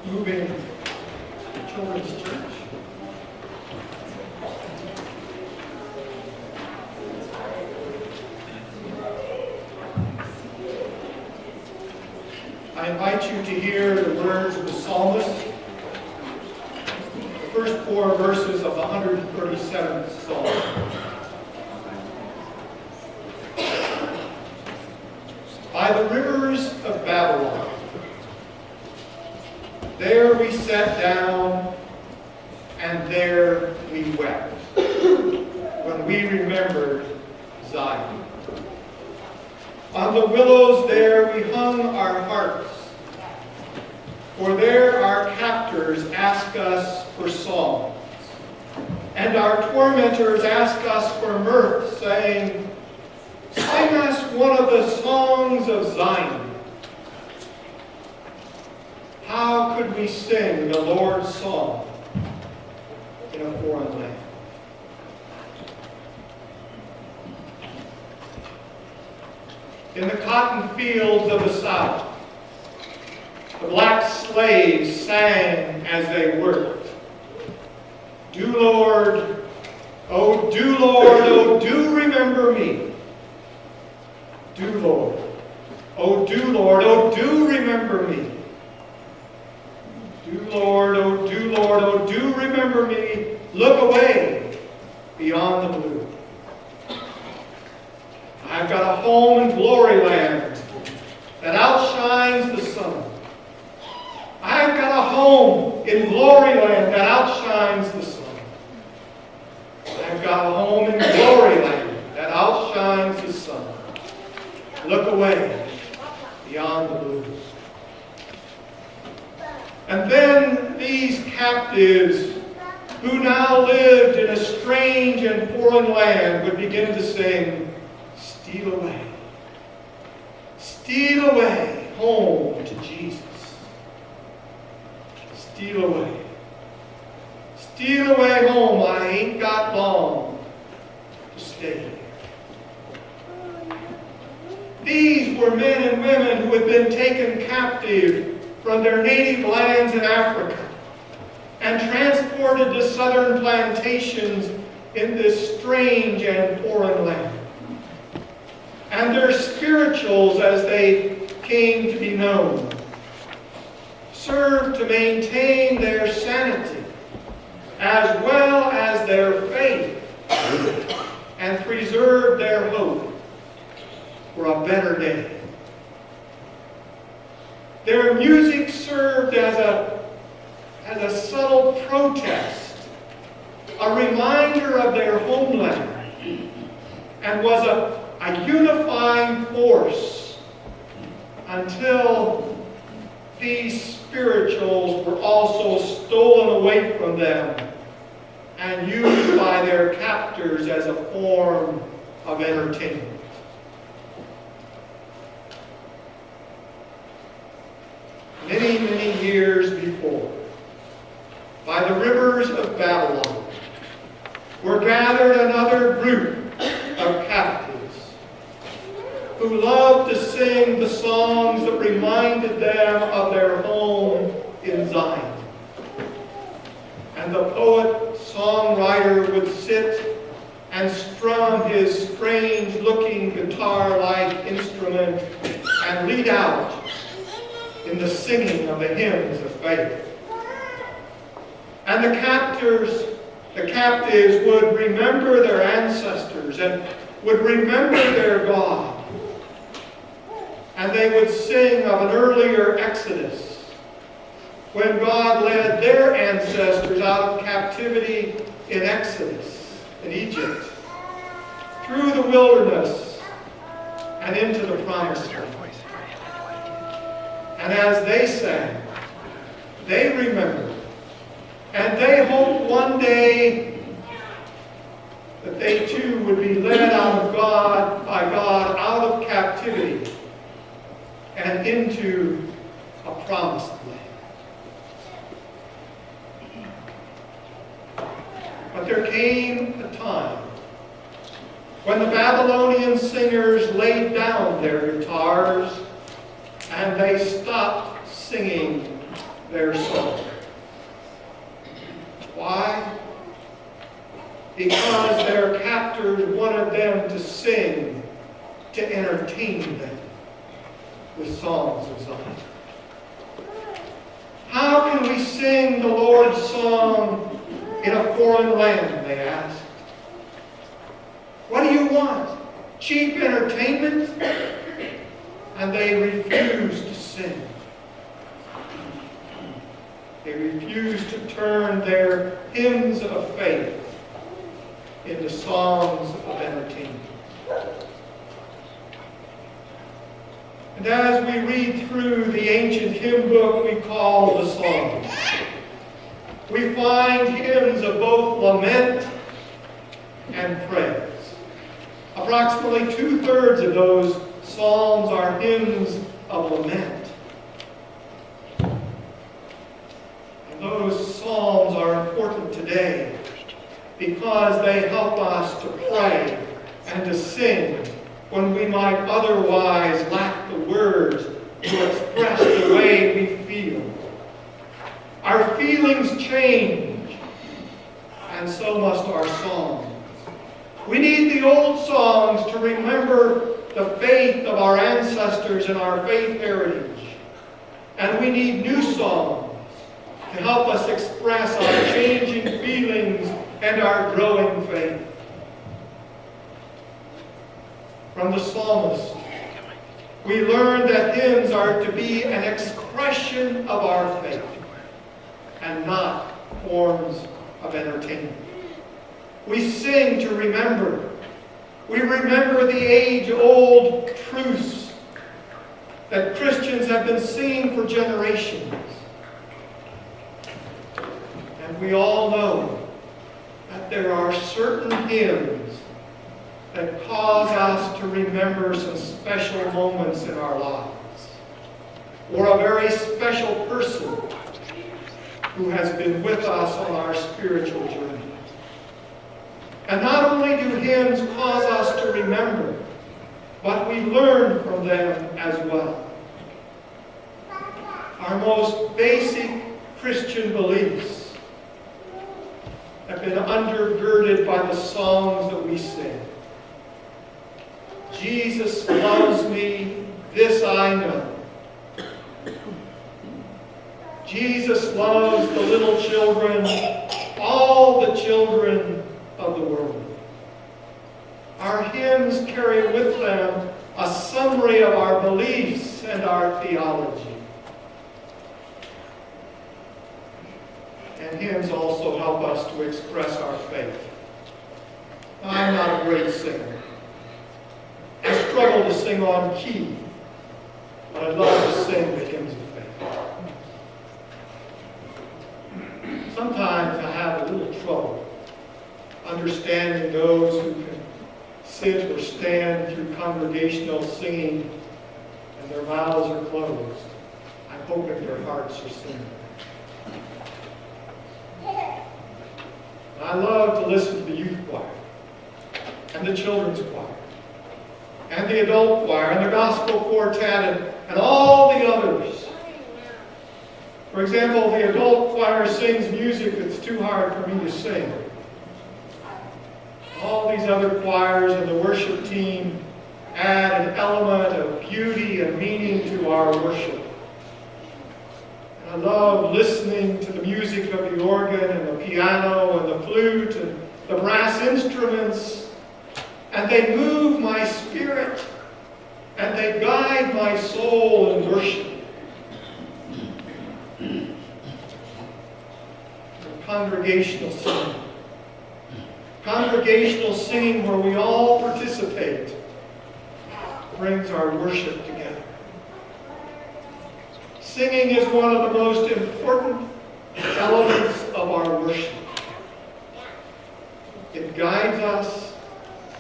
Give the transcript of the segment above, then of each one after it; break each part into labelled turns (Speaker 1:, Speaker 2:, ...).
Speaker 1: moving to Children's Church. I invite you to hear the words of the psalmist, the first 4 verses of the 137th Psalm. By the rivers of Babylon, there we sat down, and there we wept, when we remembered Zion. On the willows there we hung our harps, for there our captors ask us for songs, and our tormentors ask us for mirth, saying, "Sing us one of the songs of Zion." How could we sing the Lord's song in a foreign land? In the cotton fields of the South, the black slaves sang as they worked, "Do Lord, oh do remember me. Do Lord, oh do remember me. Do Lord, oh do remember me. Look away beyond the blue. I've got a home in glory land that outshines the sun. I've got a home in glory land that outshines the sun. I've got a home in glory land that outshines the sun. Look away beyond the blue." And then these captives who now lived in a strange and foreign land would begin to sing, "Steal away home to Jesus. Steal away home, I ain't got long to stay here." These were men and women who had been taken captive from their native lands in Africa and transported to southern plantations in this strange and foreign land. And their spirituals, as they came to be known, served to maintain their sanity as well as their faith and preserve their hope for a better day. Their music served as a subtle protest, a reminder of their homeland, and was a unifying force until these spirituals were also stolen away from them and used by their captors as a form of entertainment. Many, many years before, by the rivers of Babylon, were gathered another group of captives who loved to sing the songs that reminded them of their home in Zion. And the poet-songwriter would sit and strum his strange-looking guitar-like instrument and lead out in the singing of the hymns of faith. And the captives would remember their ancestors and would remember their God. And they would sing of an earlier Exodus when God led their ancestors out of captivity in Exodus, in Egypt, through the wilderness and into the promised land. And as they sang, they remembered, and they hoped one day that they too would be led by God out of captivity and into a promised land. But there came a time when the Babylonian singers laid down their guitars and they stopped singing their song. Why? Because their captors wanted them to sing, to entertain them with songs of Zion. How can we sing the Lord's song in a foreign land, they asked. What do you want? Cheap entertainment? And they refused to sing. They refused to turn their hymns of faith into songs of entertainment. And as we read through the ancient hymn book we call the Psalms, we find hymns of both lament and praise. Approximately 2/3 of those psalms are hymns of lament. And those psalms are important today because they help us to pray and to sing when we might otherwise lack the words to express the way we feel. Our feelings change, and so must our songs. We need the old songs to remember the faith of our ancestors and our faith heritage. And we need new songs to help us express our changing feelings and our growing faith. From the psalmist, we learn that hymns are to be an expression of our faith and not forms of entertainment. We sing to remember. We remember the age-old truths that Christians have been singing for generations. And we all know that there are certain hymns that cause us to remember some special moments in our lives, or a very special person who has been with us on our spiritual journey. And not only do hymns cause us to remember, but we learn from them as well. Our most basic Christian beliefs have been undergirded by the songs that we sing. Jesus loves me, this I know. Jesus loves the little children, all the children of the world. Our hymns carry with them a summary of our beliefs and our theology. And hymns also help us to express our faith. I'm not a great singer. I struggle to sing on key, but I love to sing the hymns of faith. Sometimes I have a little trouble understanding those who can sit or stand through congregational singing and their mouths are closed. I'm hoping their hearts are singing. I love to listen to the youth choir and the children's choir and the adult choir and the gospel quartet and all the others. For example, the adult choir sings music that's too hard for me to sing. All these other choirs and the worship team add an element of beauty and meaning to our worship. And I love listening to the music of the organ and the piano and the flute and the brass instruments. And they move my spirit and they guide my soul in worship. Congregational singing. Congregational singing where we all participate brings our worship together. Singing is one of the most important elements of our worship. It guides us,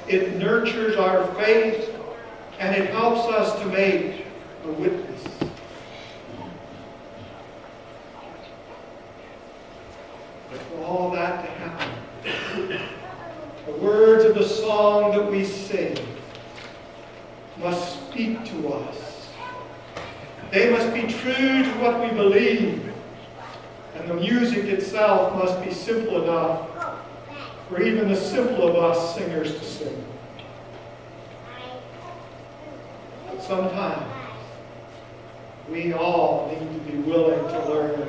Speaker 1: it nurtures our faith, and it helps us to make a witness. But for all that to happen, the words of the song that we sing must speak to us. They must be true to what we believe And the music itself must be simple enough for even the simple of us singers to sing. But sometimes we all need to be willing to learn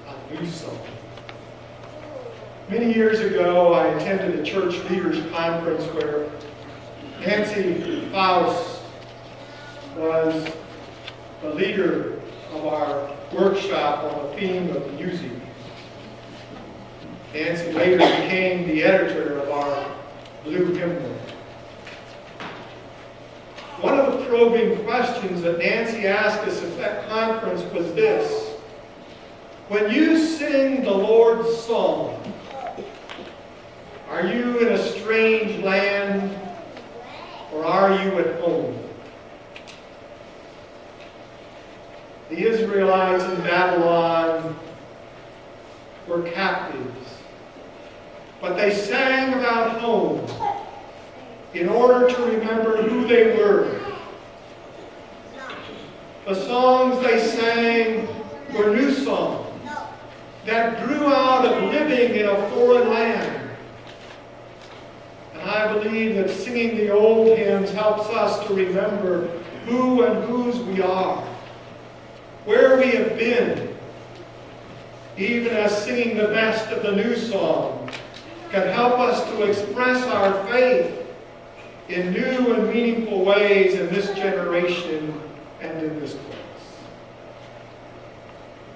Speaker 1: a new song. Many years ago, I attended a church leaders conference where Nancy Faust was the leader of our workshop on the theme of music. Nancy later became the editor of our Blue Hymnal. One of the probing questions that Nancy asked us at that conference was this: when you sing the Lord's song, are you in a strange land or are you at home? The Israelites in Babylon were captives, but they sang about home in order to remember who they were. The songs they sang were new songs that grew out of living in a foreign land. And I believe that singing the old hymns helps us to remember who and whose we are, where we have been, even as singing the best of the new song can help us to express our faith in new and meaningful ways in this generation and in this place.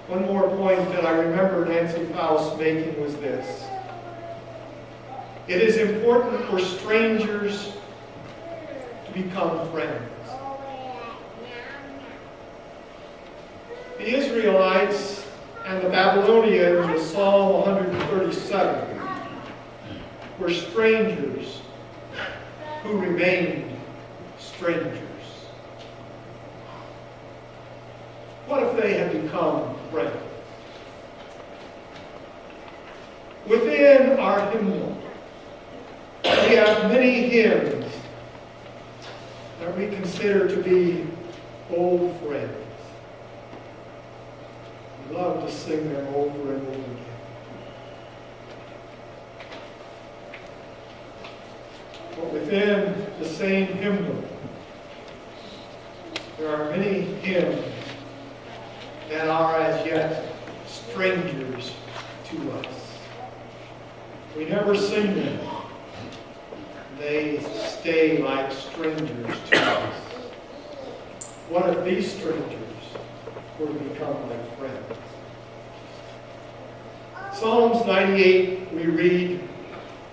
Speaker 1: One more point that I remember Nancy Faust making was this: it is important for strangers to become friends. The Israelites and the Babylonians in Psalm 137 were strangers who remained strangers. What if they had become friends? Within our hymnal, we have many hymns that we consider to be old friends. We love to sing them over and over again. But within the same hymnal, there are many hymns that are as yet strangers to us. We never sing them. They stay like strangers to us. What if these strangers were to become like friends? Psalms 98, we read,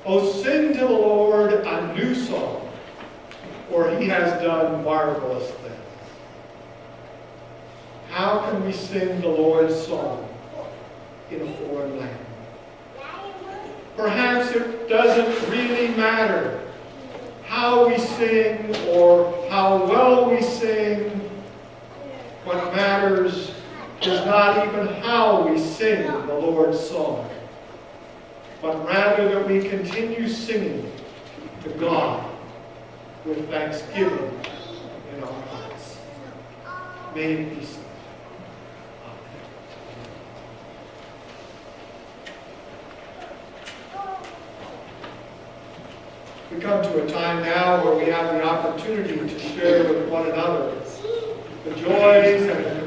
Speaker 1: "O sing to the Lord a new song, for he has done marvelous things." How can we sing the Lord's song in a foreign land? Perhaps it doesn't really matter how we sing or how well we sing. What matters is not even how we sing the Lord's song, but rather that we continue singing to God with thanksgiving in our hearts. May it be so. We come to a time now where we have the opportunity to share with one another the joys and the